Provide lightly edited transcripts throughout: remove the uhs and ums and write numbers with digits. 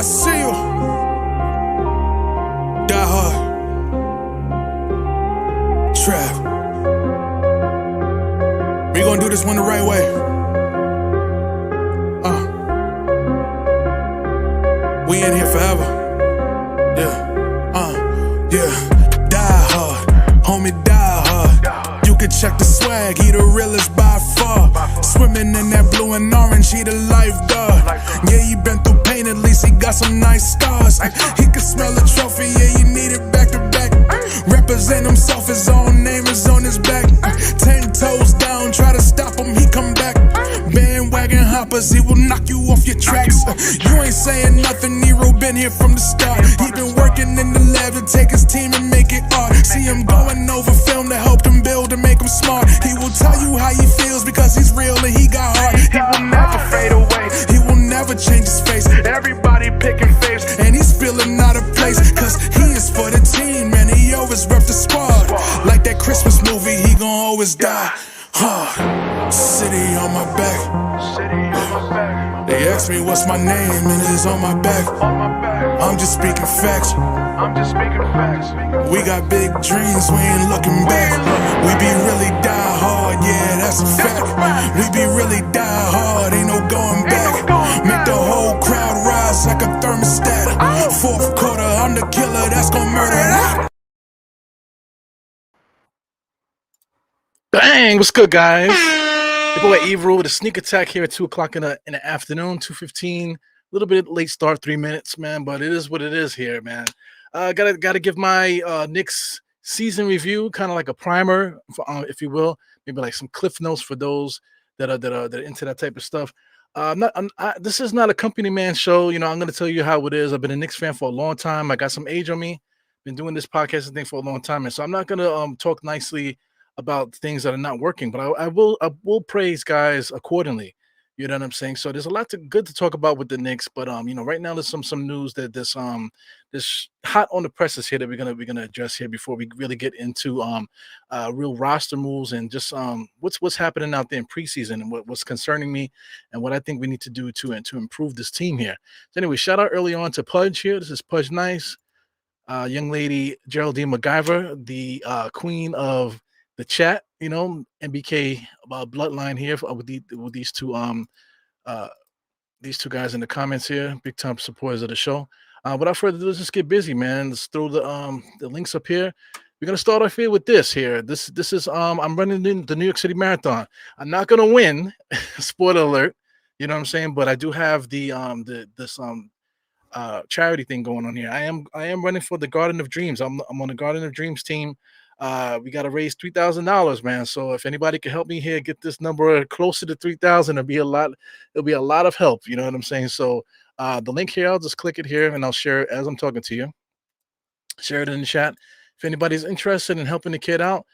I see you. Die hard. Trap. We gonna do this one the right way. We in here forever. Yeah. Die hard. Homie, die hard. You can check the swag, he the realest by far. Swimming in that blue and orange, he the lifeguard. Yeah, he been through pain, at least he got some nice scars. He can smell a trophy, yeah, you need it back to back. Represent himself, his own name is on his back. 10 toes down, try to stop him, he come back. Bandwagon hoppers, he will knock you off your tracks. You ain't saying nothing, Nero been here from the start. He been working in the lab to take his team and make it art. See him going over film to help him build and make him smart. He will tell you how he feels because he's real and he got heart. He will never fade away, he will never change his face. Everybody picking faves and he's feeling out of place. Cause he is for the team and he always rep the squad. Like that Christmas movie, he gon' always die hard. City on my back. They ask me what's my name and it's on my back. I'm just speaking facts. We got big dreams, we ain't looking back. We be really die hard, yeah, that's a fact. We be really die hard, ain't no going back. Make the whole crowd rise like a thermostat. Fourth quarter, I'm the killer that's gonna murder that. Bang! What's good, guys? Your boy Evil with a sneak attack here at 2 o'clock in the afternoon, 2:15. A little bit late start, 3 minutes, man, but it is what it is here, man. Gotta give my Knicks season review, kind of like a primer, if you will, maybe like some cliff notes for those that are into that type of stuff. This is not a company man show. You know, I'm gonna tell you how it is. I've been a Knicks fan for a long time. I got some age on me. Been doing this podcasting thing for a long time, and so I'm not gonna talk nicely about things that are not working, but I will praise guys accordingly. You know what I'm saying? So there's a lot good to talk about with the Knicks, but you know, right now there's some news that this hot on the presses here that we're gonna address here before we really get into real roster moves and just what's happening out there in preseason and what's concerning me and what I think we need to do to improve this team here. So anyway, shout out early on to Pudge here. This is Pudge Nice, young lady Geraldine MacGyver, the queen of the chat, you know, MBK bloodline here with these two guys in the comments here, big time supporters of the show. Without further ado, let's just get busy, man. Let's throw the links up here. We're gonna start off here with this here. This is I'm running in the New York City Marathon. I'm not gonna win, spoiler alert. You know what I'm saying? But I do have this charity thing going on here. I am running for the Garden of Dreams. I'm on the Garden of Dreams team. We got to raise $3,000, man. So if anybody can help me here, get this number closer to 3,000, it'll be a lot of help. You know what I'm saying? So the link here, I'll just click it here and I'll share it as I'm talking to you. Share it in the chat. If anybody's interested in helping the kid out,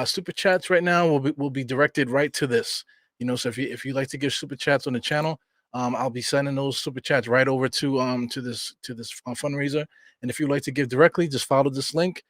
super chats right now will be directed right to this. You know, so if you like to give super chats on the channel, I'll be sending those super chats right over to this fundraiser. And if you'd like to give directly, just follow this link.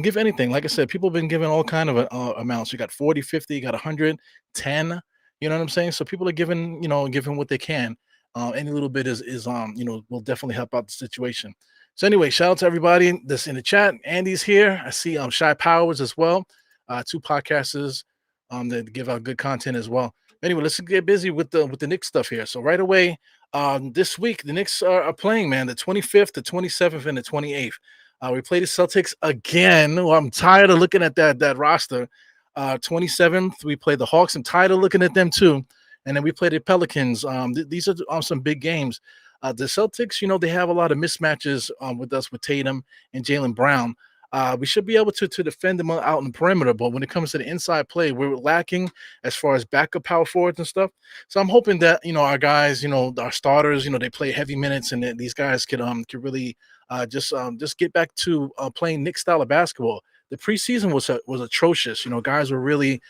Give anything. Like I said, people have been giving all kind of amounts. You got 40, 50, you got 100, 10. You know what I'm saying? So people are giving what they can. Any little bit is will definitely help out the situation. So anyway, shout out to everybody that's in the chat. Andy's here. I see Shy Powers as well. 2 podcasters that give out good content as well. Anyway, let's get busy with the Knicks stuff here. So right away, this week the Knicks are playing, man, the 25th, the 27th, and the 28th. We play the Celtics again. Well, I'm tired of looking at that roster. 27th, we play the Hawks. I'm tired of looking at them too. And then we play the Pelicans. These are some big games. The Celtics, you know, they have a lot of mismatches with us with Tatum and Jaylen Brown. We should be able to defend them out in the perimeter, but when it comes to the inside play, we're lacking as far as backup power forwards and stuff. So I'm hoping that, you know, our guys, you know, our starters, you know, they play heavy minutes and that these guys could really just get back to playing Knicks style of basketball. The preseason was atrocious. You know, guys were really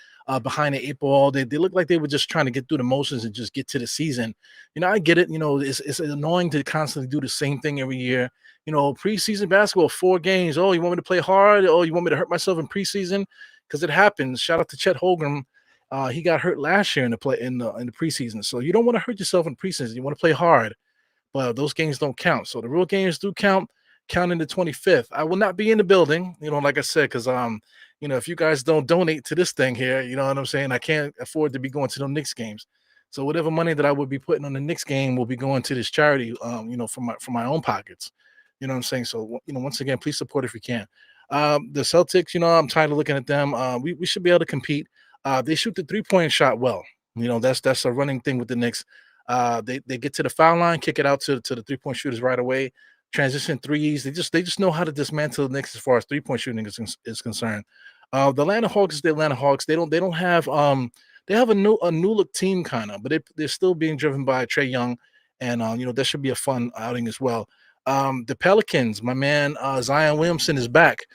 behind the 8 ball. They looked like they were just trying to get through the motions and just get to the season. You know, I get it. You know, it's annoying to constantly do the same thing every year. You know, preseason basketball, 4 games. Oh, you want me to play hard? Oh, you want me to hurt myself in preseason? Because it happens. Shout out to Chet Holmgren. He got hurt last year in the preseason. So you don't want to hurt yourself in preseason. You want to play hard. but those games don't count. So the real games do count. Counting the 25th. I will not be in the building, like I said, because if you guys don't donate to this thing here, you know what I'm saying? I can't afford to be going to the Knicks games. So whatever money that I would be putting on the Knicks game will be going to this charity, from my own pockets. You know what I'm saying? So once again, please support if you can. The Celtics, I'm tired of looking at them. We should be able to compete. They shoot the 3-point shot well. That's a running thing with the Knicks. They get to the foul line, kick it out to the 3-point shooters right away. Transition threes. They just know how to dismantle the Knicks as far as 3-point shooting is concerned. The Atlanta Hawks is the Atlanta Hawks. They don't have they have a new look team kind of, but they're still being driven by Trey Young, and that should be a fun outing as well. The Pelicans, my man Zion Williamson is back.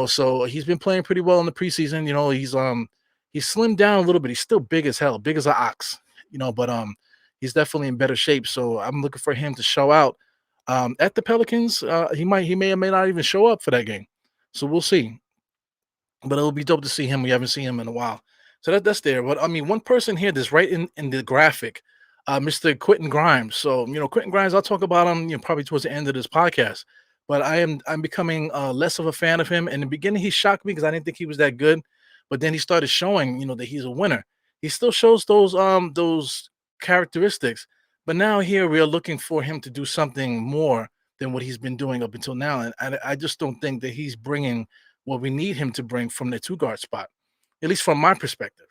So he's been playing pretty well in the preseason. He's slimmed down a little bit. He's still big as hell, big as an ox. But he's definitely in better shape. So I'm looking for him to show out at the Pelicans. He may or may not even show up for that game. So we'll see. But it'll be dope to see him. We haven't seen him in a while. So that's there. But I mean, one person here that's right in the graphic, Mr. Quentin Grimes. So Quentin Grimes, I'll talk about him, probably towards the end of this podcast. But I'm becoming less of a fan of him. In the beginning, he shocked me because I didn't think he was that good. But then he started showing, that he's a winner. He still shows those characteristics. But now here we are looking for him to do something more than what he's been doing up until now. And I just don't think that he's bringing what we need him to bring from the 2 guard spot, at least from my perspective.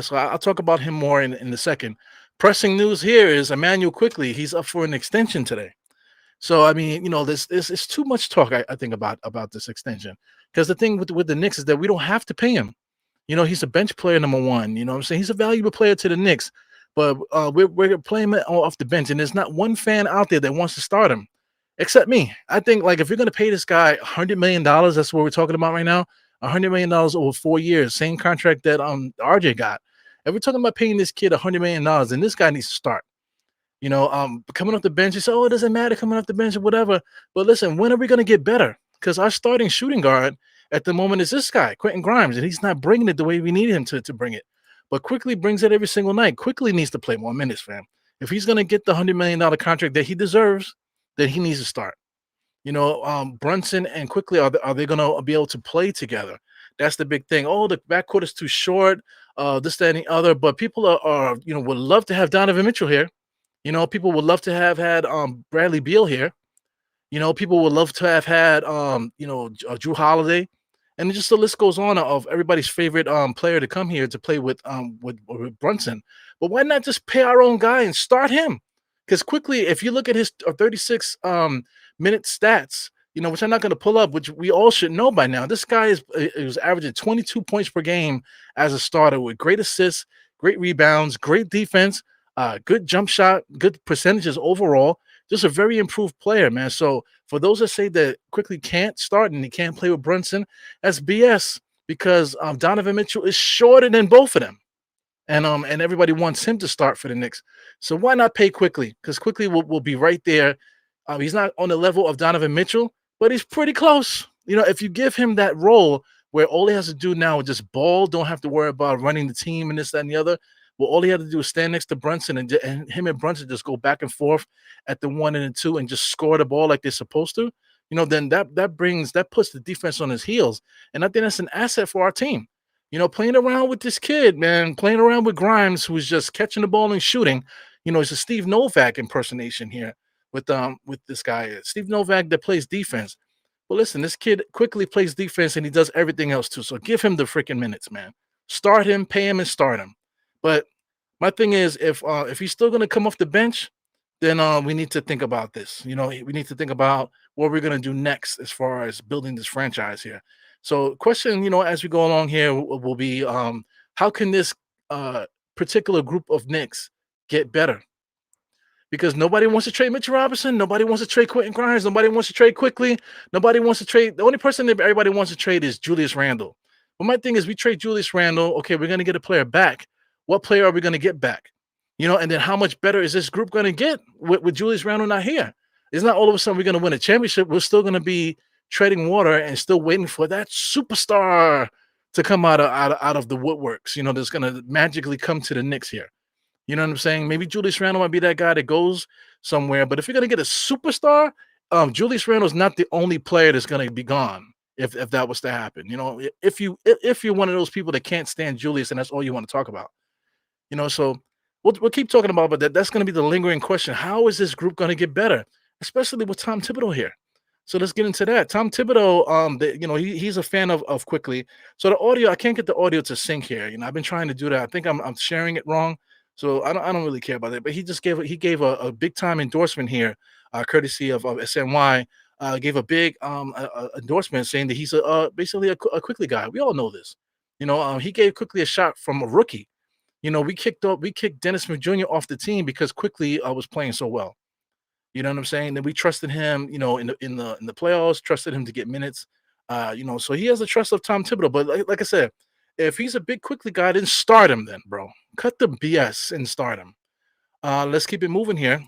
So I'll talk about him more in a second. Pressing news here is Immanuel Quickley. He's up for an extension today. So I mean, this is too much talk. I think about this extension, because the thing with the Knicks is that we don't have to pay him. He's a bench player, number one. You know what I'm saying? He's a valuable player to the Knicks, but we're playing him off the bench, and there's not one fan out there that wants to start him, except me. I think, like, if you're going to pay this guy $100 million, that's what we're talking about right now, $100 million over 4 years, same contract that RJ got. If we're talking about paying this kid $100 million, then this guy needs to start. Coming off the bench, you say, oh, it doesn't matter coming off the bench or whatever. But listen, when are we going to get better? Because our starting shooting guard at the moment is this guy, Quentin Grimes, and he's not bringing it the way we need him to bring it. But Quickley brings it every single night. Quickley needs to play more minutes, fam. If he's going to get the $100 million contract that he deserves, then he needs to start. Brunson and Quickley, are they going to be able to play together? That's the big thing. Oh, the backcourt is too short, this, that, and the other. But people are would love to have Donovan Mitchell here. People would love to have had Bradley Beal here. People would love to have had Drew Holiday, and just the list goes on of everybody's favorite player to come here to play with Brunson. But why not just pay our own guy and start him? Because Quickley, if you look at his 36 minute stats, which I'm not going to pull up, which we all should know by now, this guy was averaging 22 points per game as a starter with great assists, great rebounds, great defense, good jump shot, good percentages overall. Just a very improved player, man. So for those that say that Quickley can't start and he can't play with Brunson, that's BS, because Donovan Mitchell is shorter than both of them. And everybody wants him to start for the Knicks. So why not pay Quickley? Because Quickley will be right there. He's not on the level of Donovan Mitchell, but he's pretty close. If you give him that role where all he has to do now is just ball, don't have to worry about running the team and this, that, and the other. Well, all he had to do is stand next to Brunson, and him and Brunson just go back and forth at the 1 and the 2 and just score the ball like they're supposed to. Then that puts the defense on his heels. And I think that's an asset for our team. Playing around with this kid, man, playing around with Grimes, who's just catching the ball and shooting. It's a Steve Novak impersonation here with this guy, Steve Novak, that plays defense. Well, listen, this kid Quickley plays defense and he does everything else too. So give him the freaking minutes, man. Start him, pay him, and start him. But my thing is, if he's still going to come off the bench, then we need to think about this. We need to think about what we're going to do next as far as building this franchise here. So question, as we go along here will be, how can this particular group of Knicks get better? Because nobody wants to trade Mitchell Robinson. Nobody wants to trade Quentin Grimes. Nobody wants to trade Quickley. Nobody wants to trade. The only person that everybody wants to trade is Julius Randle. But my thing is, we trade Julius Randle. Okay, we're going to get a player back. What player are we going to get back? And then how much better is this group going to get with Julius Randle not here? It's not all of a sudden we're going to win a championship. We're still going to be treading water and still waiting for that superstar to come out of the woodworks, that's going to magically come to the Knicks here. You know what I'm saying? Maybe Julius Randle might be that guy that goes somewhere. But if you're gonna get a superstar, Julius Randle's not the only player that's gonna be gone. If that was to happen, if you're one of those people that can't stand Julius and that's all you want to talk about, so we'll keep talking about, but that's going to be the lingering question. How is this group going to get better, especially with Tom Thibodeau here? So let's get into that. Tom Thibodeau, he's a fan of Quickly. So the audio, I can't get the audio to sync here. I've been trying to do that. I think I'm sharing it wrong, so I don't really care about it. But he gave a big time endorsement here, courtesy of SNY. Gave a big endorsement saying that he's basically a Quickly guy. We all know this. He gave Quickly a shot from a rookie. We kicked Dennis Smith Jr. off the team because Quickly was playing so well. You know what I'm saying? That we trusted him, in the playoffs, trusted him to get minutes. So he has the trust of Tom Thibodeau. But like I said, if he's a big Quickly guy, then start him then, bro. Cut the BS and start him. Let's keep it moving here.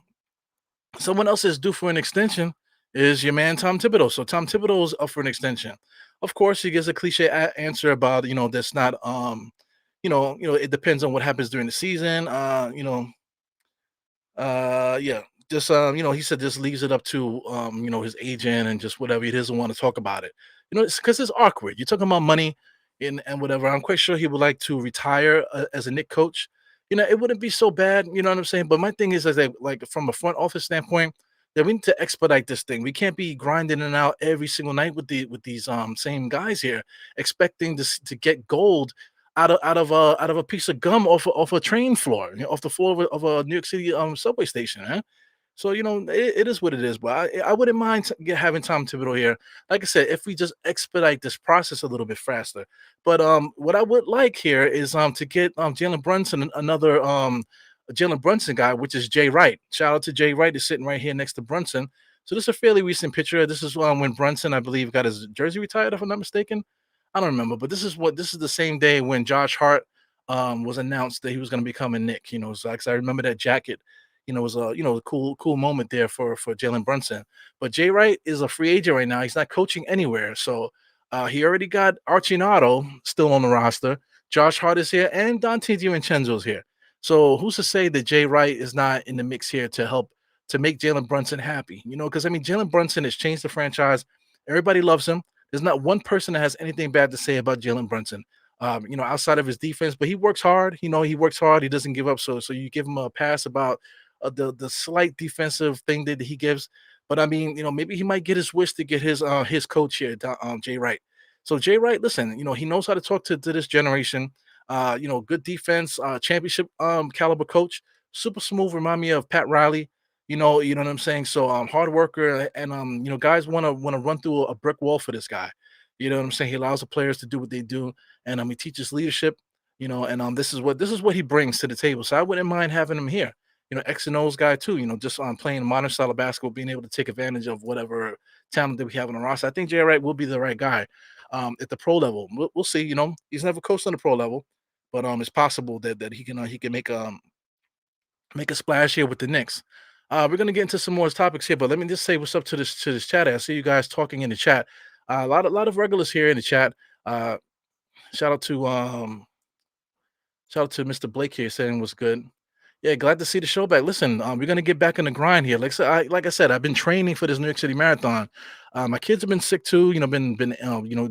Someone else is due for an extension is your man Tom Thibodeau. So Tom Thibodeau is up for an extension. Of course, he gives a cliche answer about that's not it depends on what happens during the season. Yeah, just he said just leaves it up to his agent and just whatever he doesn't want to talk about it. It's because it's awkward. You're talking about money and whatever. I'm quite sure he would like to retire as a Nick coach. It wouldn't be so bad. You know what I'm saying? But my thing is that like from a front office standpoint, that we need to expedite this thing. We can't be grinding it out every single night with these same guys here, expecting to get gold out of a piece of gum off a train floor, off the floor of a New York City subway station, huh? So it is what it is. But I wouldn't mind having Tom Thibodeau here. Like I said, if we just expedite this process a little bit faster. But what I would like here is to get Jalen Brunson, another Jalen Brunson guy, which is Jay Wright. Shout out to Jay Wright, is sitting right here next to Brunson. So this is a fairly recent picture. This is when Brunson, I believe, got his jersey retired, if I'm not mistaken. I don't remember, but this is the same day when Josh Hart was announced that he was going to become a Knick. So 'cause I remember that jacket. Was a cool moment there for Jalen Brunson. But Jay Wright is a free agent right now. He's not coaching anywhere, so he already got Archie still on the roster. Josh Hart is here, and Dante DiVincenzo is here. So who's to say that Jay Wright is not in the mix here to help to make Jalen Brunson happy? Because I mean Jalen Brunson has changed the franchise. Everybody loves him. There's not one person that has anything bad to say about Jalen Brunson. Outside of his defense, but he works hard. He works hard. He doesn't give up. So you give him a pass about the slight defensive thing that he gives. But I mean, maybe he might get his wish to get his coach here, Jay Wright. So Jay Wright, listen, he knows how to talk to this generation. Good defense, championship caliber coach, super smooth. Remind me of Pat Riley. You know what I'm saying. So hard worker, and guys want to run through a brick wall for this guy. You know what I'm saying. He allows the players to do what they do, and he teaches leadership. And this is what he brings to the table. So I wouldn't mind having him here. X and O's guy too. Just on playing modern style of basketball, being able to take advantage of whatever talent that we have on the roster. I think Jay Wright will be the right guy at the pro level. We'll see. He's never coached on the pro level, but it's possible that he can make a splash here with the Knicks. We're gonna get into some more topics here, but let me just say what's up to this chat. I see you guys talking in the chat. A lot of regulars here in the chat. Uh, shout out to Mr. Blake here saying what's good. Yeah, glad to see the show back. Listen, we're gonna get back in the grind here. Like I said, I've been training for this New York City Marathon. My kids have been sick too. Been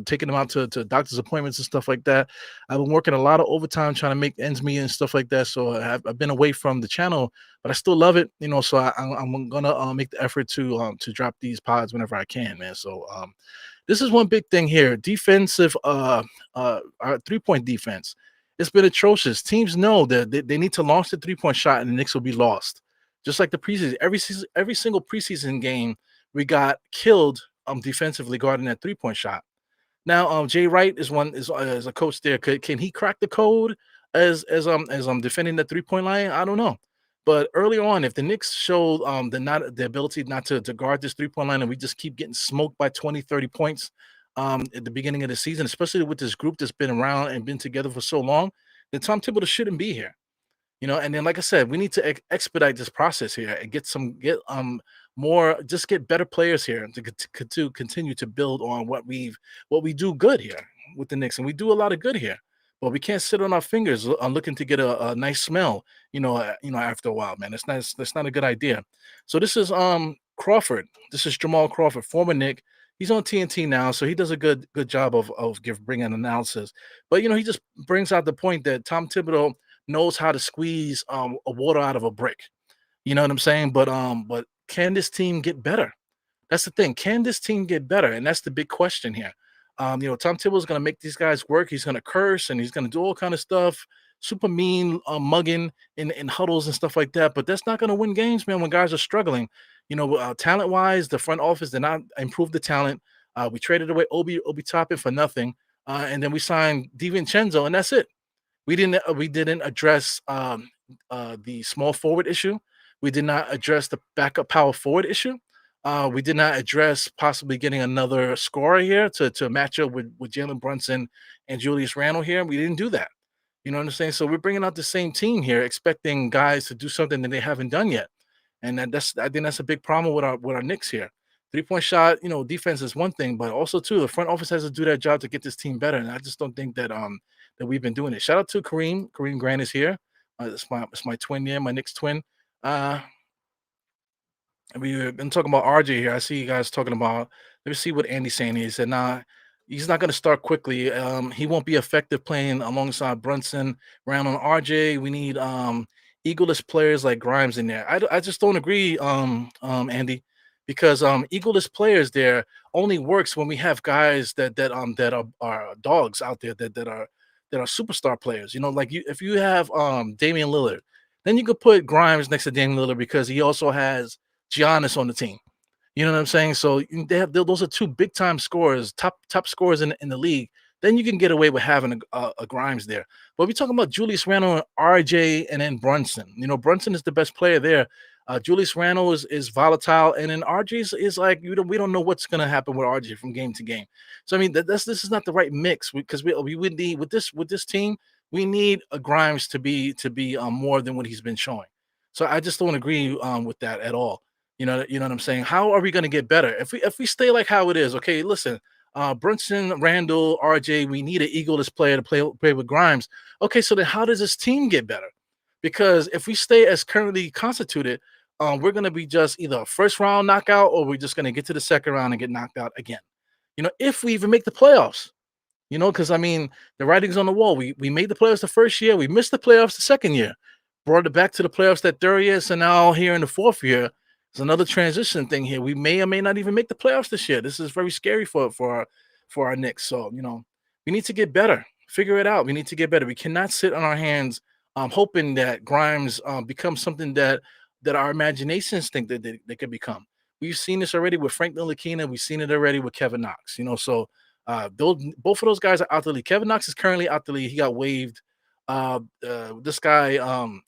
taking them out to doctor's appointments and stuff like that. I've been working a lot of overtime trying to make ends meet and stuff like that. So I've been away from the channel, but I still love it. So I'm gonna make the effort to drop these pods whenever I can, man. So this is one big thing here: defensive, 3-point defense. It's been atrocious. Teams know that they need to launch the 3-point shot, and the Knicks will be lost. Just like the preseason, every single preseason game, we got killed defensively guarding that 3-point shot. Now, Jay Wright is a coach there. Can he crack the code as defending the 3-point line? I don't know. But early on, if the Knicks showed the ability not to guard this 3-point line, and we just keep getting smoked by 20, 30 points at the beginning of the season, especially with this group that's been around and been together for so long, then Tom Thibodeau shouldn't be here. And then like I said, we need to expedite this process here and get more, just get better players here to continue to build on what we do good here with the Knicks, and we do a lot of good here. but we can't sit on our fingers looking to get a nice smell, after a while, man. That's not a good idea. So this is Crawford. This is Jamal Crawford, former Nick. He's on TNT now, so he does a good job of bringing analysis. But he just brings out the point that Tom Thibodeau knows how to squeeze a water out of a brick. You know what I'm saying? But can this team get better? That's the thing. Can this team get better? And that's the big question here. Tom Thibodeau's going to make these guys work. He's going to curse and he's going to do all kind of stuff, super mean, mugging in huddles and stuff like that. But that's not going to win games, man. When guys are struggling, talent wise, the front office did not improve the talent. We traded away Obi Toppin for nothing, and then we signed DiVincenzo, and that's it. We didn't address the small forward issue. We did not address the backup power forward issue. We did not address possibly getting another scorer here to match up with Jalen Brunson and Julius Randle here. We didn't do that. You know what I'm saying? So we're bringing out the same team here, expecting guys to do something that they haven't done yet, and I think that's a big problem with our Knicks here. 3-point shot, defense is one thing, but also too the front office has to do that job to get this team better. And I just don't think that we've been doing it. Shout out to Kareem. Kareem Grant is here. It's my twin here, my Knicks twin. Uh, We've been talking about RJ here. I see you guys talking about. Let me see what Andy's saying. He said, "Nah, he's not going to start quickly. He won't be effective playing alongside Brunson, Round on RJ. We need egoless players like Grimes in there. I just don't agree, Andy, because egoless players there only works when we have guys that are dogs out there that are superstar players. Like if you have Damian Lillard, then you could put Grimes next to Damian Lillard because he also has Giannis on the team. You know what I'm saying? So those are two big time scorers, top scorers in the league. Then you can get away with having a Grimes there. But we're talking about Julius Randle and RJ and then Brunson. Brunson is the best player there. Julius Randle is volatile, and then RJ is like we don't know what's gonna happen with RJ from game to game. So I mean this is not the right mix because we would need with this team we need a Grimes to be more than what he's been showing. So I just don't agree with that at all. You know what I'm saying? How are we going to get better if we stay like how it is? Okay, listen, Brunson, Randall, RJ, we need an egoless player to play with Grimes. Okay, so then how does this team get better? Because if we stay as currently constituted, we're going to be just either a first round knockout or we're just going to get to the second round and get knocked out again. If we even make the playoffs. Because I mean, the writing's on the wall. We made the playoffs the first year, we missed the playoffs the second year, brought it back to the playoffs that third year. So now here in the fourth year, there's another transition thing here. We may or may not even make the playoffs this year. This is very scary for our Knicks. So we need to get better. Figure it out. We need to get better. We cannot sit on our hands, hoping that Grimes becomes something that our imaginations think that they could become. We've seen this already with Frank Ntilikina. We've seen it already with Kevin Knox. So both of those guys are out the league. Kevin Knox is currently out the league. He got waived. This guy,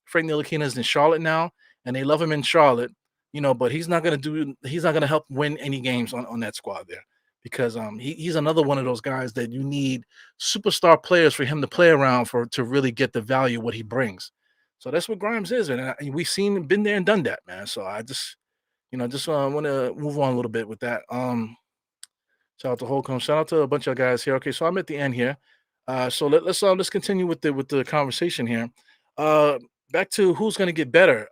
Frank Ntilikina, is in Charlotte now, and they love him in Charlotte. But he's not gonna help win any games on that squad there because he's another one of those guys that you need superstar players for him to play around to really get the value of what he brings. So that's what Grimes is, and we've been there and done that, man. So I just want to move on a little bit with that. Shout out to Holcomb. Shout out to a bunch of guys here. Okay, so I'm at the end here. So let's continue with the conversation here. Uh, Back to who's going to get better.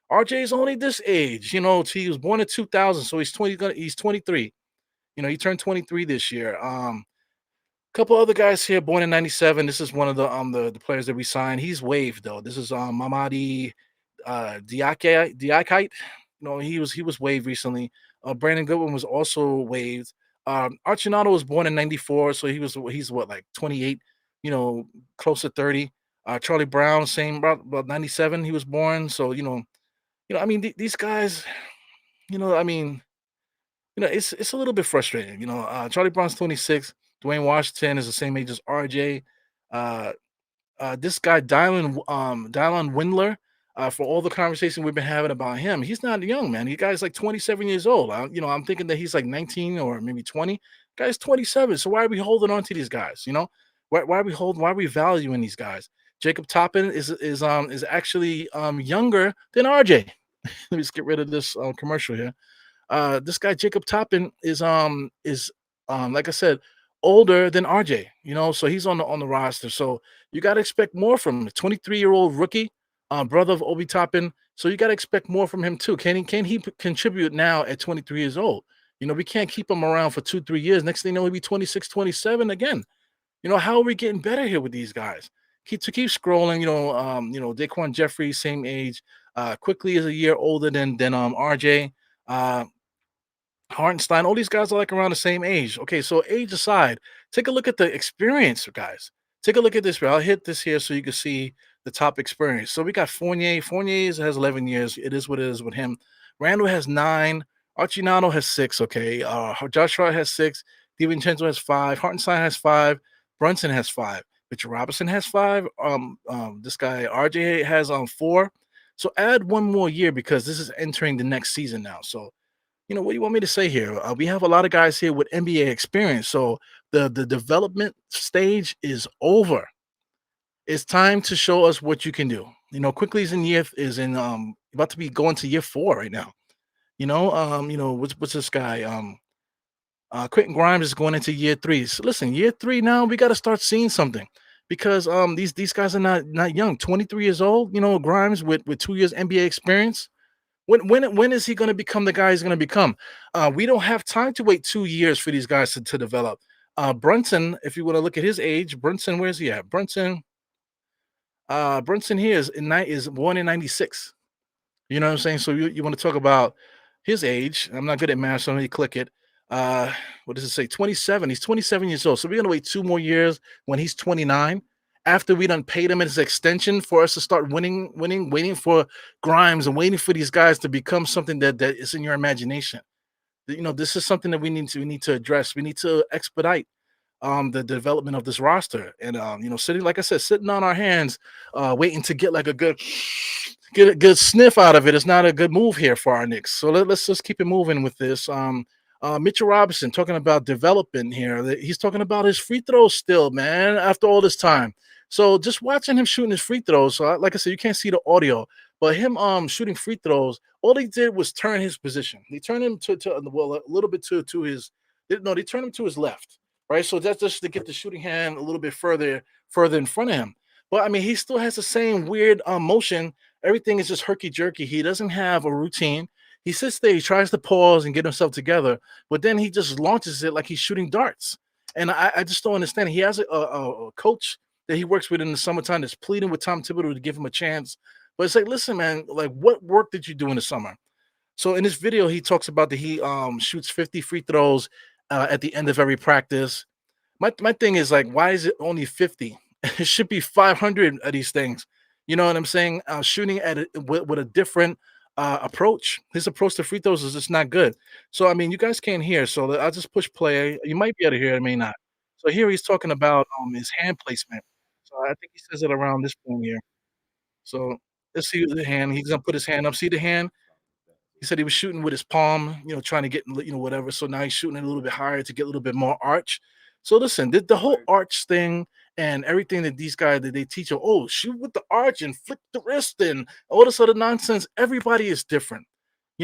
RJ is only this age. He was born in 2000, so he's 20. He's 23. He turned 23 this year. Couple other guys here born in 97. This is one of the players that we signed. He's waived though. This is Mamadi Diakite. He was waived recently. Brandon Goodwin was also waived. Archinato was born in 94, so he's what, like 28, close to 30. Charlie Brown, same about 97, he was born. So, I mean, these guys, I mean, it's a little bit frustrating. Charlie Brown's 26. Dwayne Washington is the same age as RJ. Uh, this guy Dylan Windler, for all the conversation we've been having about him, he's not young, man. He guy's like 27 years old. I'm thinking that he's like 19 or maybe 20. Guy's 27. So why are we holding on to these guys? Why are we valuing these guys? Jacob Toppin is actually younger than RJ. Let me just get rid of this commercial here. This guy Jacob Toppin is like I said, older than RJ, so he's on the roster. So you got to expect more from him. 23-year-old rookie, brother of Obi Toppin. So you got to expect more from him too. Can he contribute now at 23 years old? We can't keep him around for 2 3 years. Next thing you know, he'll be 26, 27 again. How are we getting better here with these guys? Keep scrolling. Daquan Jeffrey, same age. Quickly is a year older than RJ. Uh, Hartenstein, all these guys are like around the same age. Okay, so age aside, take a look at the experience, guys. Take a look at this. I'll hit this here so you can see the top experience. So we got Fournier. Fournier has 11 years. It is what it is with him. Randall has 9. Archinano has 6. Okay. Josh Hart has 6. DiVincenzo has 5. Hartenstein has 5. Brunson has 5. Mitchell Robinson has 5. This guy RJ has 4. So add one more year because this is entering the next season now. So what do you want me to say here? We have a lot of guys here with NBA experience, so the development stage is over. It's time to show us what you can do. Quickly is in about to be going to year 4 right now. What's this guy? Quentin Grimes is going into year 3. So listen, year 3 now we got to start seeing something because these guys are not young. 23 years old. Grimes with 2 years NBA experience. When is he going to become the guy he's going to become? We don't have time to wait 2 years for these guys to develop. Brunson, if you want to look at his age, Brunson, where's he at? Brunson here is born in 96. You know what I'm saying? So you want to talk about his age. I'm not good at math, so let me click it. What does it say? 27. He's 27 years old. So we're gonna wait 2 more years when he's 29. After we done paid him his extension for us to start winning, waiting for Grimes and waiting for these guys to become something that is in your imagination. This is something that we need to address. We need to expedite the development of this roster. And sitting, like I said, sitting on our hands, waiting to get like a good get a good sniff out of it is not a good move here for our Knicks. So let's just keep it moving with this. Mitchell Robinson talking about development here. He's talking about his free throws still, man, after all this time. So just watching him shooting his free throws. So like I said, you can't see the audio, but him shooting free throws, all he did was turn his position. He turned him to well a little bit to his no, they turned him to his left, right? So that's just to get the shooting hand a little bit further in front of him. But I mean, he still has the same weird motion. Everything is just herky jerky. He doesn't have a routine. He sits there, he tries to pause and get himself together, but then he just launches it like he's shooting darts. And I just don't understand. He has a coach that he works with in the summertime that's pleading with Tom Thibodeau to give him a chance. But it's like, listen, man, like what work did you do in the summer? So in this video, he talks about that he shoots 50 free throws at the end of every practice. My thing is like, why is it only 50? It should be 500 of these things. You know what I'm saying? Shooting at it with a different approach. His approach to free throws is just not good. So I mean, you guys can't hear. So I'll just push play. You might be able to hear. I may not. So here he's talking about his hand placement. So I think he says it around this point here. So let's see the hand. He's gonna put his hand up. See the hand? He said he was shooting with his palm, trying to get, whatever. So now he's shooting it a little bit higher to get a little bit more arch. So listen, the whole arch thing and everything that these guys that they teach you, oh, shoot with the arch and flick the wrist and all this other nonsense. Everybody is different.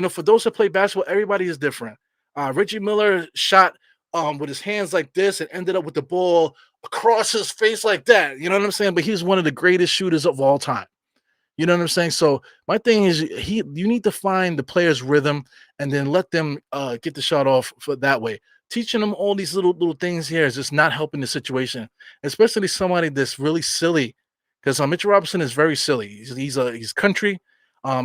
For those that play basketball, everybody is different. Reggie Miller shot with his hands like this and ended up with the ball across his face like that. You know what I'm saying? But he's one of the greatest shooters of all time. You know what I'm saying? So my thing is you need to find the player's rhythm and then let them get the shot off for that way. Teaching them all these little things here is just not helping the situation, especially somebody that's really silly. Because Mitchell Robinson is very silly. He's country.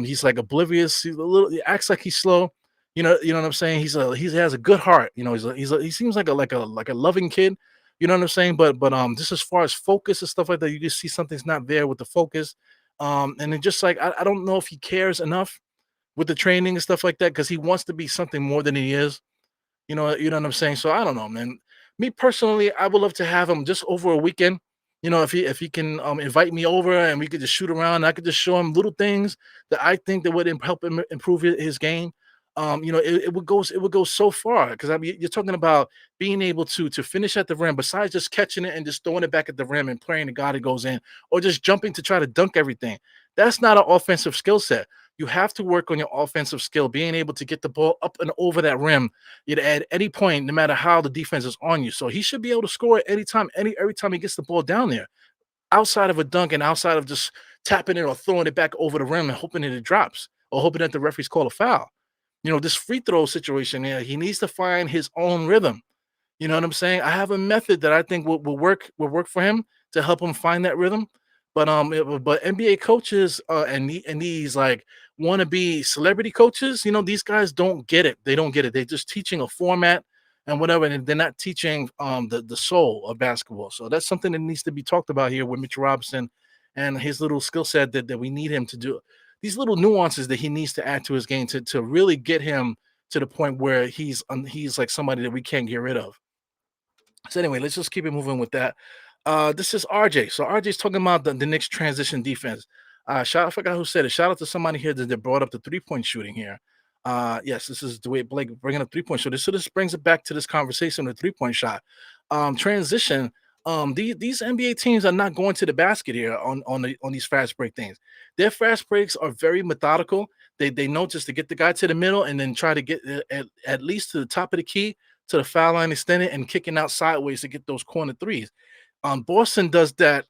He's like oblivious. He acts like he's slow. You know what I'm saying? He has a good heart. He seems like a loving kid. You know what I'm saying? But just as far as focus and stuff like that, you just see something's not there with the focus. And then just like I don't know if he cares enough with the training and stuff like that because he wants to be something more than he is. You know what I'm saying? So I don't know, man. Me personally, I would love to have him just over a weekend. If he can invite me over and we could just shoot around, I could just show him little things that I think that would help him improve his game. It would go so far because I mean you're talking about being able to finish at the rim besides just catching it and just throwing it back at the rim and praying to God it goes in or just jumping to try to dunk everything. That's not an offensive skill set. You have to work on your offensive skill, being able to get the ball up and over that rim, at any point, no matter how the defense is on you. So he should be able to score anytime, every time he gets the ball down there, outside of a dunk and outside of just tapping it or throwing it back over the rim and hoping that it drops or hoping that the referees call a foul. This free throw situation here, he needs to find his own rhythm. You know what I'm saying? I have a method that I think will work for him to help him find that rhythm. But NBA coaches and these like wannabe celebrity coaches, these guys don't get it. They don't get it. They're just teaching a format and whatever, and they're not teaching the soul of basketball. So that's something that needs to be talked about here with Mitchell Robinson and his little skill set that we need him to do. These little nuances that he needs to add to his game to really get him to the point where he's like somebody that we can't get rid of. So anyway, let's just keep it moving with that. This is RJ. So RJ's talking about the Knicks transition defense. I forgot who said it. Shout out to somebody here that brought up the 3-point shooting here. Yes, this is Dwayne Blake bringing up 3-point shooting. So this brings it back to this conversation, the 3-point shot. Transition. These NBA teams are not going to the basket here on these fast break things. Their fast breaks are very methodical. They know just to get the guy to the middle and then try to get at least to the top of the key to the foul line extended and kicking out sideways to get those corner threes. Boston does that,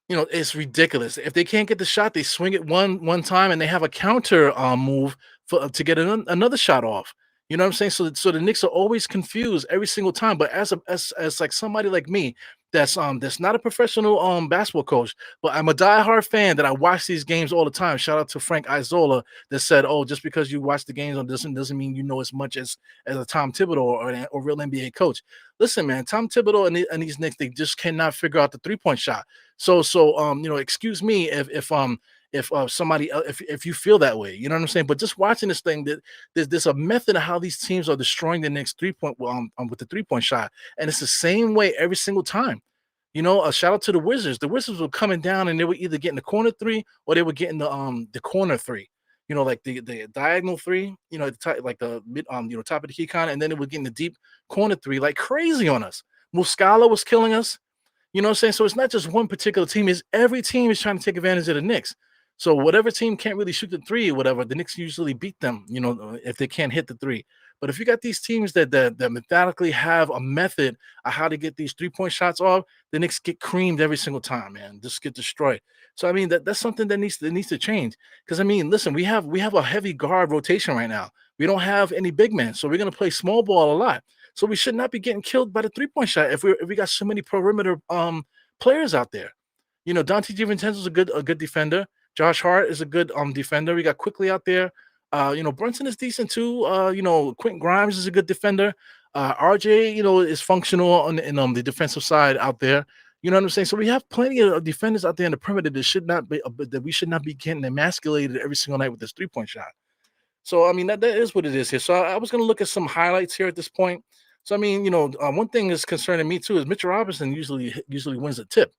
it's ridiculous. If they can't get the shot, they swing it one time and they have a counter move to get another shot off. You know what I'm saying? So the Knicks are always confused every single time. But as like somebody like me that's not a professional basketball coach, but I'm a diehard fan that I watch these games all the time. Shout out to Frank Isola that said, "Oh, just because you watch the games on this doesn't mean you know as much as a Tom Thibodeau or real NBA coach." Listen, man, Tom Thibodeau and these Knicks, they just cannot figure out the 3-point shot. So excuse me if somebody if you feel that way, you know what I'm saying. But just watching this thing, that there's a method of how these teams are destroying the Knicks 3-point with the 3-point shot, and it's the same way every single time. A shout out to the Wizards. The Wizards were coming down and they were either getting the corner three or they were getting the corner three. Like the diagonal three. Like the mid top of the key kind, and then they were getting the deep corner three like crazy on us. Muscala was killing us. You know what I'm saying? So it's not just one particular team, it's every team is trying to take advantage of the Knicks. So whatever team can't really shoot the three or whatever, the Knicks usually beat them, if they can't hit the three. But if you got these teams that methodically have a method of how to get these 3-point shots off, the Knicks get creamed every single time, man. Just get destroyed. So I mean that's something that needs to change. Because I mean, listen, we have a heavy guard rotation right now. We don't have any big men, so we're gonna play small ball a lot. So we should not be getting killed by the 3-point shot if we got so many perimeter players out there. Dante DiVincenzo is a good defender. Josh Hart is a good defender. We got Quickley out there. Brunson is decent too. Quentin Grimes is a good defender. RJ, is functional in the defensive side out there. You know what I'm saying? So we have plenty of defenders out there in the perimeter that we should not be getting emasculated every single night with this 3-point shot. So I mean that is what it is here. So I was going to look at some highlights here at this point. So I mean, one thing that's concerning me too is Mitchell Robinson usually wins a tip.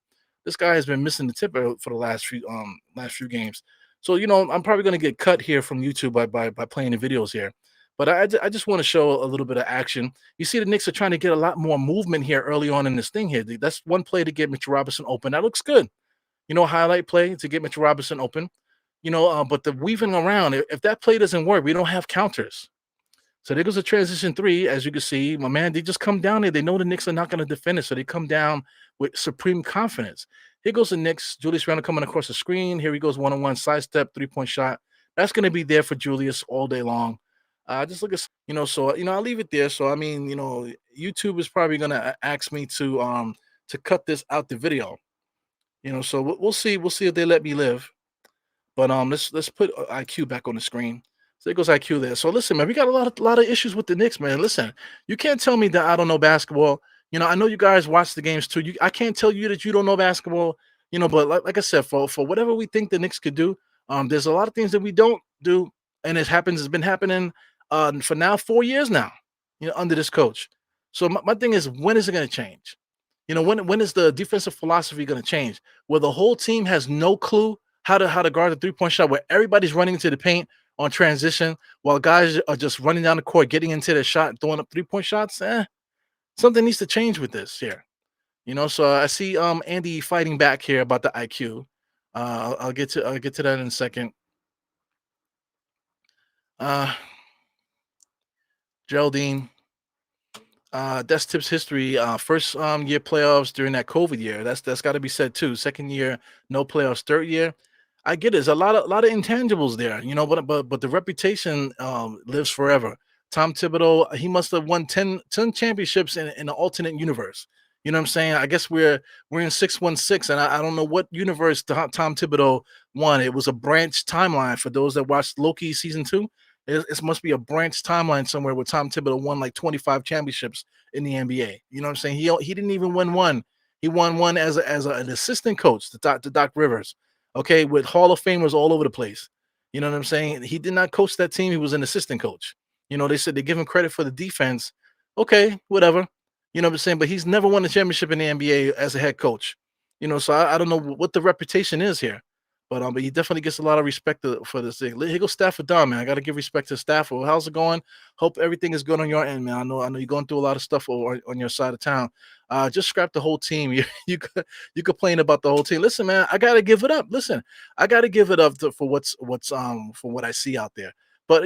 This guy has been missing the tip for the last few games. So I'm probably going to get cut here from YouTube by playing the videos here. But I just want to show a little bit of action. You see, the Knicks are trying to get a lot more movement here early on in this thing here. That's one play to get Mitchell Robinson open. That looks good. Highlight play to get Mitchell Robinson open. But the weaving around, if that play doesn't work, we don't have counters. So there goes a transition three. As you can see, my man, they just come down there. They know the Knicks are not going to defend it, so they come down with supreme confidence. Here goes the Knicks. Julius Randle coming across the screen. Here he goes one-on-one, sidestep, 3-point shot. That's going to be there for Julius all day long. Just look at, so, I'll leave it there. So, I mean, YouTube is probably going to ask me to cut this out the video, so we'll see. We'll see if they let me live. But let's put IQ back on the screen. So there goes IQ there. So listen, man, we got a lot of issues with the Knicks, man. Listen, you can't tell me that I don't know basketball. I know you guys watch the games too. I can't tell you that you don't know basketball. But like I said, for whatever we think the Knicks could do, there's a lot of things that we don't do, and it's been happening for now 4 years now, under this coach. So my thing is, when is it going to change? When is the defensive philosophy going to change? Where the whole team has no clue how to guard the 3-point shot, where everybody's running into the paint on transition while guys are just running down the court, getting into the shot, throwing up 3-point shots. Something needs to change with this here. So I see Andy fighting back here about the IQ. I'll get to that in a second. Uh, Geraldine, that's Tip's history. First year playoffs during that COVID year. That's got to be said too. Second year, no playoffs. Third year, I get it. There's a lot of intangibles there, but the reputation lives forever. Tom Thibodeau, he must have won 10 championships in an alternate universe. You know what I'm saying? I guess we're in 616, and I don't know what universe Tom Thibodeau won. It was a branch timeline for those that watched Loki season two. It must be a branch timeline somewhere where Tom Thibodeau won like 25 championships in the NBA. You know what I'm saying? He didn't even win one. He won one an assistant coach to Doc Rivers. Okay, with Hall of Famers all over the place. You know what I'm saying? He did not coach that team. He was an assistant coach. They said they give him credit for the defense. Okay, whatever. You know what I'm saying? But he's never won a championship in the NBA as a head coach. So I don't know what the reputation is here. But he definitely gets a lot of respect for this thing. Here goes Stafford Don, man. I got to give respect to Stafford. How's it going? Hope everything is good on your end, man. I know you're going through a lot of stuff on your side of town. Just scrap the whole team. You complain about the whole team. Listen, man, I got to give it up. Listen, I got to give it up for for what I see out there. But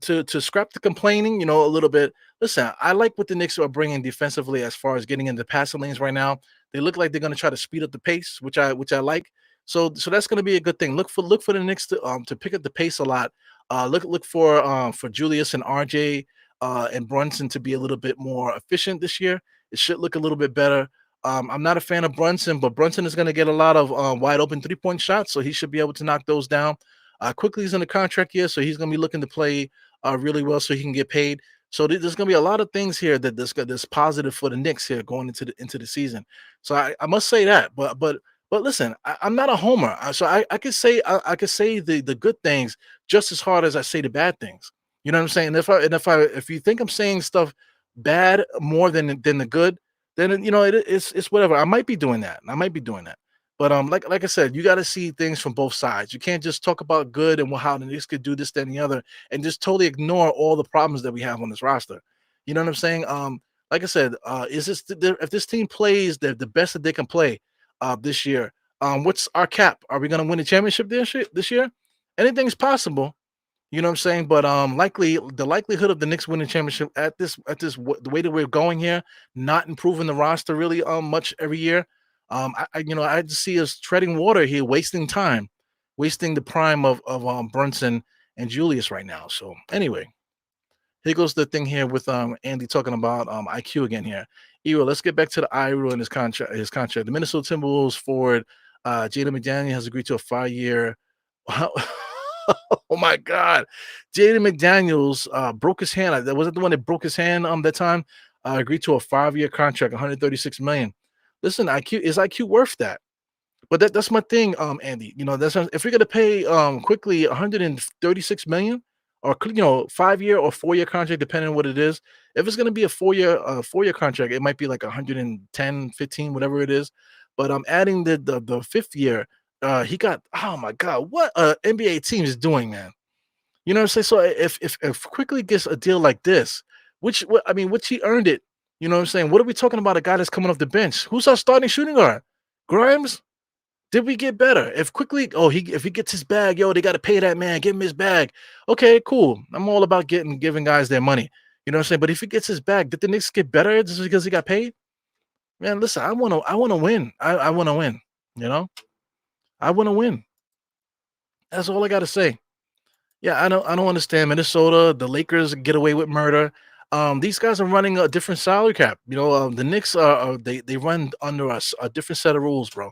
to scrap the complaining, a little bit. Listen, I like what the Knicks are bringing defensively as far as getting into passing lanes right now. They look like they're going to try to speed up the pace, which I like. So that's going to be a good thing. Look for the Knicks to pick up the pace a lot. Look for Julius and RJ and Brunson to be a little bit more efficient this year. It should look a little bit better. I'm not a fan of Brunson, but Brunson is going to get a lot of wide open 3-point shots, so he should be able to knock those down. Quickly, he's in the contract year, so he's going to be looking to play really well, so he can get paid. So there's going to be a lot of things here that's positive for the Knicks here going into the season. So I must say that, but listen, I'm not a homer, so I could say I could say the good things just as hard as I say the bad things. You know what I'm saying? If you think I'm saying stuff bad more than the good, then it's whatever. I might be doing that. I might be doing that. But like I said, you got to see things from both sides. You can't just talk about good and how the Knicks could do this, that, and the other, and just totally ignore all the problems that we have on this roster. You know what I'm saying? Like I said, is this if this team plays the best that they can play this year? What's our cap? Are we going to win the championship this year? Anything's possible. You know what I'm saying? But the likelihood of the Knicks winning championship the way that we're going here, not improving the roster really much every year. I just see us treading water here, wasting time, wasting the prime of Brunson and Julius right now. So anyway, here goes the thing here with Andy talking about IQ again here. Eero, let's get back to the IRU and his contract. The Minnesota Timberwolves forward Jaden McDaniel has agreed to a 5-year. Oh my God, Jaden McDaniels broke his hand. That wasn't the one that broke his hand that time. Agreed to a 5-year contract, 136 million. Listen, IQ worth that? But that's my thing, Andy. That's if we're gonna pay Quickly 136 million, or 5-year or 4-year contract, depending on what it is. If it's gonna be a 4-year contract, it might be like 110, 15, whatever it is. But I'm adding the fifth year. He got, oh my God, what NBA team is doing, man. You know what I'm saying? So if Quickly gets a deal like this, which he earned it. You know what I'm saying? What are we talking about? A guy that's coming off the bench. Who's our starting shooting guard? Grimes? Did we get better? If he gets his bag, yo, they got to pay that man, give him his bag. Okay, cool. I'm all about giving guys their money. You know what I'm saying? But if he gets his bag, did the Knicks get better just because he got paid? Man, listen, I wanna win. I wanna win. You know, I wanna win. That's all I gotta say. Yeah, I don't understand Minnesota. The Lakers get away with murder. These guys are running a different salary cap. The Knicks they run under a different set of rules, bro.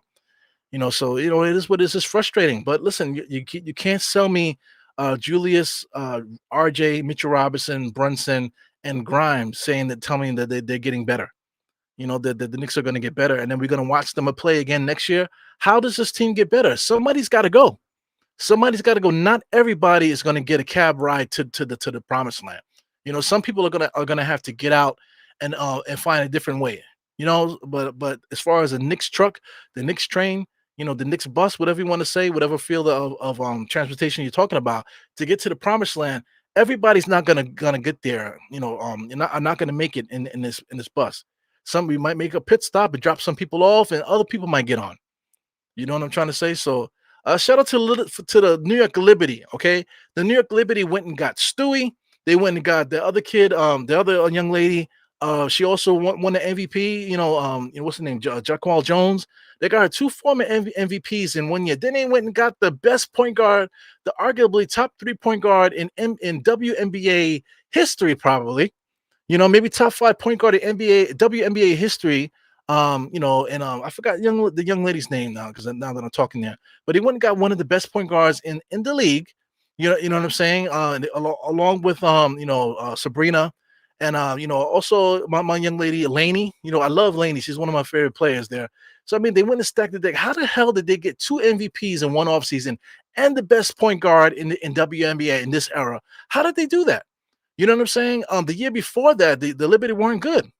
So it is what it is. It's frustrating. But listen, you can't sell me Julius, RJ, Mitchell Robinson, Brunson, and Grimes tell me that they're getting better. That the Knicks are going to get better, and then we're going to watch them play again next year. How does this team get better? Somebody's got to go. Somebody's got to go. Not everybody is going to get a cab ride to the promised land. Some people are gonna have to get out and find a different way. But as far as the Knicks truck, the Knicks train, the Knicks bus, whatever you want to say, whatever field of transportation you're talking about, to get to the promised land, everybody's not gonna get there. You're not gonna make it in this bus. Somebody might make a pit stop and drop some people off, and other people might get on. You know what I'm trying to say? So Shout out to the New York Liberty. Okay, the New York Liberty went and got Stewie. They went and got the other kid, the other young lady. She also won the MVP. What's the name? Jaqual Jones. They got her two former MVPs in 1 year. Then they went and got the best point guard, the arguably top 3 point guard in WNBA history, probably. Maybe top 5 point guard in WNBA history. I forgot the young lady's name now because now that I'm talking there. But he went and got one of the best point guards in the league. You know what I'm saying? Along with Sabrina, and also my young lady Lainey. I love Lainey. She's one of my favorite players there. So I mean, they went and stacked the deck. How the hell did they get 2 MVPs in one offseason and the best point guard in WNBA in this era? How did they do that? You know what I'm saying? The year before that, the Liberty weren't good.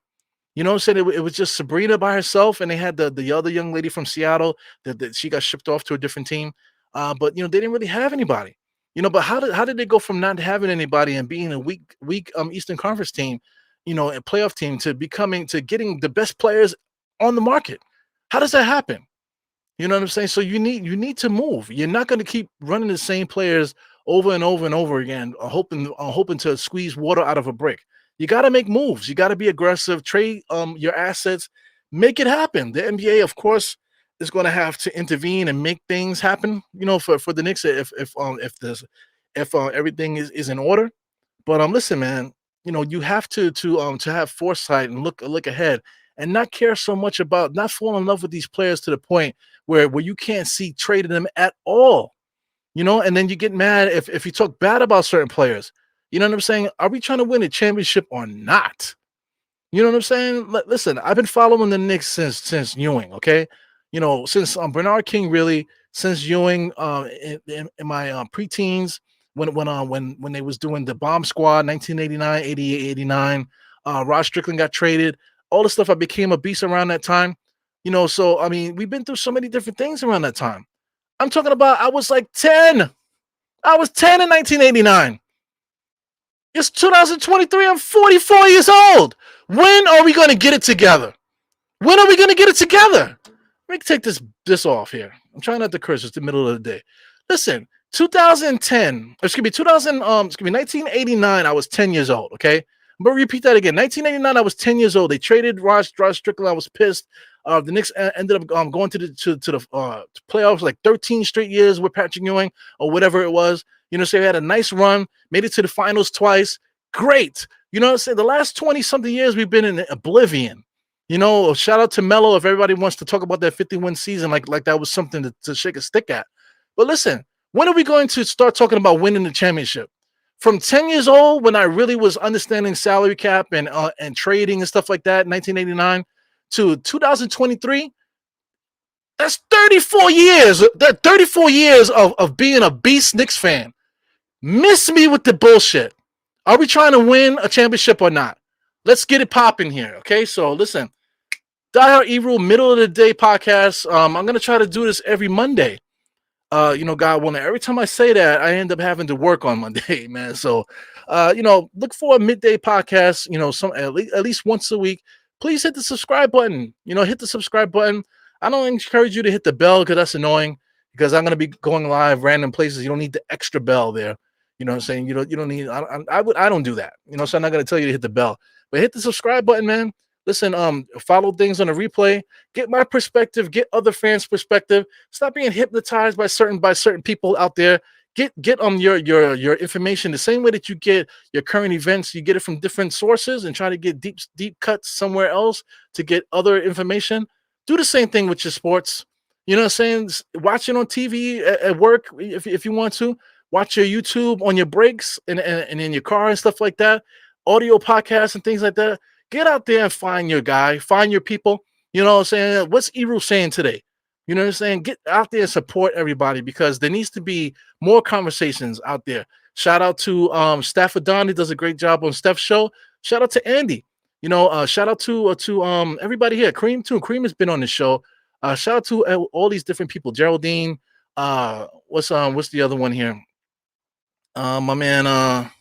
Said it was just Sabrina by herself, and they had the other young lady from Seattle that she got shipped off to a different team. But they didn't really have anybody. But how did they go from not having anybody and being a weak Eastern Conference team, a playoff team, to getting the best players on the market? How does that happen? You know what I'm saying? So you need to move. You're not going to keep running the same players over and over and over again, hoping to squeeze water out of a brick. You got to make moves. You got to be aggressive. Trade your assets. Make it happen. The NBA, of course, is going to have to intervene and make things happen. For the Knicks, if everything is in order. But listen, man. You have to have foresight and look ahead and not care so much about not fall in love with these players to the point where you can't see trading them at all. And then you get mad if you talk bad about certain players. You know what I'm saying? Are we trying to win a championship or not? You know what I'm saying? Listen, I've been following the Knicks since Ewing, okay? Since Bernard King, really, since Ewing, in my preteens, when they was doing the Bomb Squad, 1989, 88, 89, Rod Strickland got traded, all the stuff. I became a beast around that time. So I mean, we've been through so many different things around that time. I'm talking about I was like 10. I was 10 in 1989. It's 2023. I'm 44 years old. When are we going to get it together? When are we going to get it together? Let me take this off here. I'm trying not to curse. It's the middle of the day. Listen, 1989, I was 10 years old, okay? I'm going to repeat that again. 1989, I was 10 years old. They traded Rod Strickland. I was pissed. The Knicks ended up going to the playoffs like 13 straight years with Patrick Ewing or whatever it was. So we had a nice run, made it to the finals twice. Great. So the last 20-something years, we've been in oblivion. Shout out to Melo if everybody wants to talk about that 50-win season like that was something to shake a stick at. But listen, when are we going to start talking about winning the championship? From 10 years old, when I really was understanding salary cap and trading and stuff like that, 1989, to 2023, that's 34 years. That 34 years of being a beast Knicks fan. Miss me with the bullshit. Are we trying to win a championship or not? Let's get it popping here, okay? So listen, Die Hard Evil, middle of the day podcast. I'm gonna try to do this every Monday. God willing. Every time I say that, I end up having to work on Monday, man. So, look for a midday podcast. At least once a week. Please hit the subscribe button. Hit the subscribe button. I don't encourage you to hit the bell because that's annoying. Because I'm gonna be going live random places. You don't need the extra bell there. You know what I'm saying? You don't need. I don't do that. So I'm not gonna tell you to hit the bell, but hit the subscribe button, man. Listen, follow things on a replay. Get my perspective. Get other fans' perspective. Stop being hypnotized by certain people out there. Get your information the same way that you get your current events. You get it from different sources and try to get deep cuts somewhere else to get other information. Do the same thing with your sports. You know what I'm saying? Watch it on TV at work if you want to. Watch your YouTube on your breaks and in your car and stuff like that. Audio podcasts and things like that. Get out there and find your guy. Find your people. You know what I'm saying? What's Eru saying today? You know what I'm saying? Get out there and support everybody because there needs to be more conversations out there. Shout out to Stafford Don. He does a great job on Steph's show. Shout out to Andy. Shout out to everybody here. Cream too. Cream has been on the show. Shout out to all these different people. Geraldine. What's the other one here? My man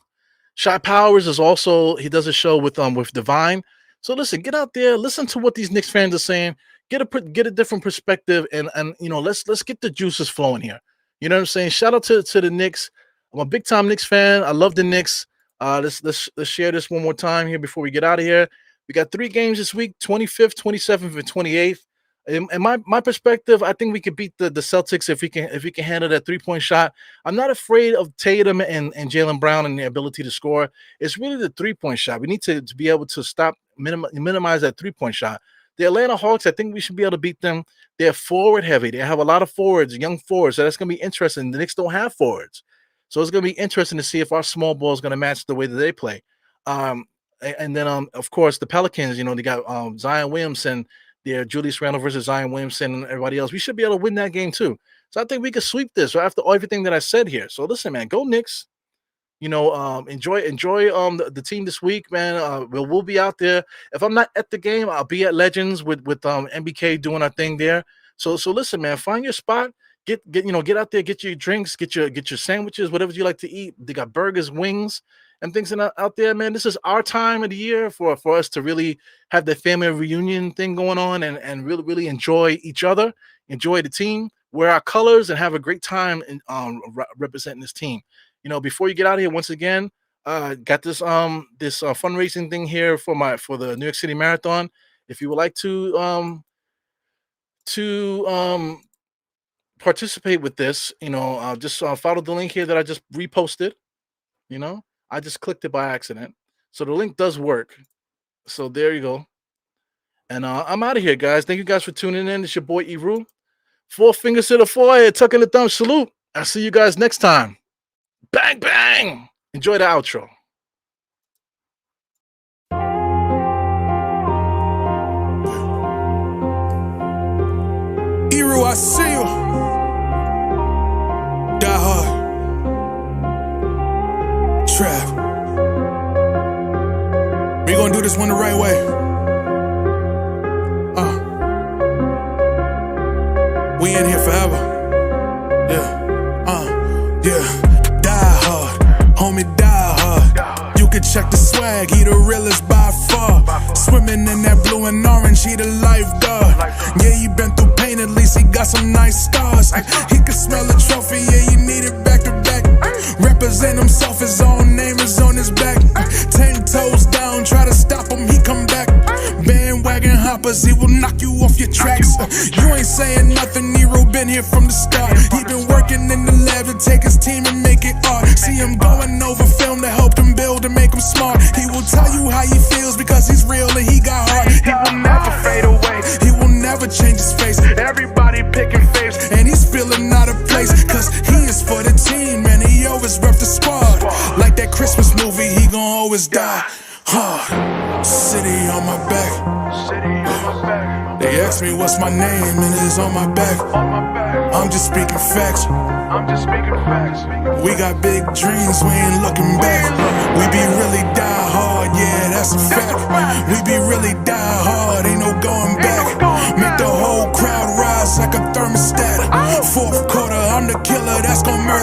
Shy Powers is also, he does a show with Divine. So listen, get out there, listen to what these Knicks fans are saying, get a different perspective, and let's get the juices flowing here. You know what I'm saying? Shout out to the Knicks. I'm a big time Knicks fan. I love the Knicks. Let's share this one more time here before we get out of here. We got 3 games this week: 25th, 27th, and 28th. In my perspective, I think we could beat the Celtics if we can handle that 3-point shot. I'm not afraid of Tatum and Jalen Brown and their ability to score. It's really the 3-point shot. We need to be able to stop minimize that 3-point shot. The Atlanta Hawks, I think we should be able to beat them. They're forward heavy. They have a lot of forwards, young forwards. So that's going to be interesting. The Knicks don't have forwards. So it's going to be interesting to see if our small ball is going to match the way that they play. And then, of course, the Pelicans, they got Zion Williamson, their Julius Randle versus Zion Williamson and everybody else. We should be able to win that game too. So I think we could sweep this after everything that I said here. So listen, man, go Knicks. Enjoy the team this week, man. We'll be out there. If I'm not at the game, I'll be at Legends with MBK doing our thing there. So listen, man, find your spot. Get out there, get your drinks, get your sandwiches, whatever you like to eat. They got burgers, wings, and things out there, man. This is our time of the year for us to really have the family reunion thing going on and really enjoy each other, enjoy the team, wear our colors, and have a great time in representing this team. Before you get out of here, once again, got this fundraising thing here for the New York City Marathon. If you would like to participate with this, just follow the link here that I just reposted. I just clicked it by accident, so the link does work. So there you go. And I'm out of here, guys. Thank you guys for tuning in. It's your boy Eru. 4 fingers to the forehead, tucking the thumb. Salute. I'll see you guys next time. Bang, bang. Enjoy the outro. Eru, I see you. Die hard. Trap. We gonna do this one the right way. We in here forever. Yeah. Die hard, homie, die hard. You can check the swag, he the realest by far. Swimming in that blue and orange, he the lifeguard. Yeah, he been through pain, at least he got some nice scars. He can smell the trophy, yeah, you need it back to back. Represent himself, his own name is on his back. 10 toes down, try to stop him, he come back. Bandwagon hoppers, he will knock you off your tracks. You ain't saying nothing, Nero been here from the start. He been working in the lab to take his team and make it art. See him going over film to help him build and make him smart. He will tell you how he feels because he's real and he got heart. He will never fade away, he will never change his face. Everybody picking faves, and he's feeling out of place. Cause he is for the team, and he always rep the squad. Like that Christmas movie, he gon' always die hard. City on my back. They ask me what's my name, and it's on my back. I'm just speaking facts. We got big dreams, we ain't looking back. We be really die hard, yeah, that's a fact. We be really die hard, ain't no going back. Make the whole crowd rise like a thermostat. Fourth quarter, I'm the killer that's gon' murder